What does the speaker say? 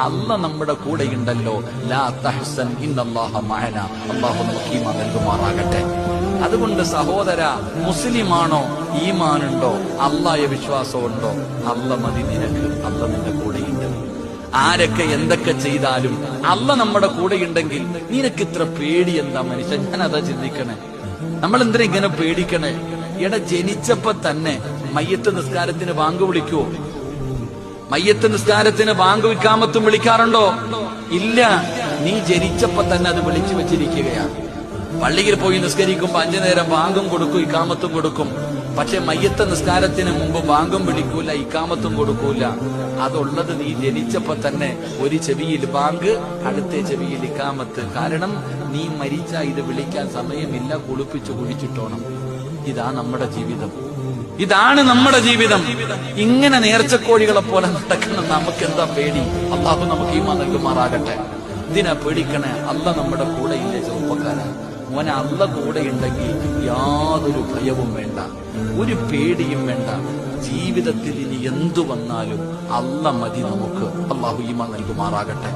അല്ല നമ്മുടെ കൂടെയുണ്ടല്ലോ. ലാ തഹ്സൻ ഇന്നല്ലാഹ മഅന. അല്ലാഹു നമുക്ക് ഈമാൻ നൽകുമാറാകട്ടെ. അതുകൊണ്ട് സഹോദര, മുസ്ലിമാണോ, ഈമാനുണ്ടോ, അല്ലാഹയെ വിശ്വാസമുണ്ടോ, അല്ല മതി നിനക്ക്. അല്ല നിന്റെ കൂടെയുണ്ട്. ആരൊക്കെ എന്തൊക്കെ ചെയ്താലും അല്ല നമ്മുടെ കൂടെയുണ്ടെങ്കിൽ നിനക്ക് ഇത്ര പേടി എന്താ മനുഷ്യൻ? ഞാൻ അതാ ചിന്തിക്കണേ. നമ്മൾ എന്തിനാ ഇങ്ങനെ പേടിക്കണേ? ജനിച്ചപ്പോ തന്നെ മയ്യത്ത് നിസ്കാരത്തിന് ബാങ്ക് വിളിക്കുവോ? മയ്യത്ത് നിസ്കാരത്തിന് ബാങ്ക് ഇഖാമത്തും വിളിക്കാറുണ്ടോ? ഇല്ല. നീ ജനിച്ചപ്പോ തന്നെ അത് വിളിച്ചു വെച്ചിരിക്കുകയാണ്. പള്ളിയിൽ പോയി നിസ്കരിക്കുമ്പോ 5 നേരം ബാങ്കും കൊടുക്കും, ഇഖാമത്തും കൊടുക്കും. പക്ഷെ മയ്യത്ത് നിസ്കാരത്തിന് മുമ്പ് ബാങ്കും വിളിക്കൂല, ഇഖാമത്തും കൊടുക്കൂല. അതുള്ളത് നീ ജനിച്ചപ്പോ തന്നെ. ഒരു ചെവിയിൽ ബാങ്ക്, അടുത്ത ചെവിയിൽ ഇഖാമത്ത്. കാരണം നീ മരിച്ച ഇത് വിളിക്കാൻ സമയമില്ല, കുളിപ്പിച്ചു കുടിച്ചിട്ടോണം. ഇതാ നമ്മുടെ ജീവിതം. ഇതാണ് നമ്മുടെ ജീവിതം. ഇങ്ങനെ നേർച്ചക്കോഴികളെ പോലെ നടക്കണം. നമുക്ക് എന്താ പേടി? അല്ലാഹു നമുക്ക് ഈമാൻ നൽകുമാറാകട്ടെ. ഇതിനാ പേടിക്കണേ? അല്ല നമ്മുടെ കൂടെ ഇല്ലേ ചെറുപ്പക്കാരാ? മോനെ, അല്ല കൂടെ ഉണ്ടെങ്കിൽ യാതൊരു ഭയവും വേണ്ട, ഒരു പേടിയും വേണ്ട. ജീവിതത്തിൽ ഇനി എന്തു വന്നാലും അല്ല മതി നമുക്ക്. അല്ലാഹു ഈമാൻ നൽകുമാറാകട്ടെ.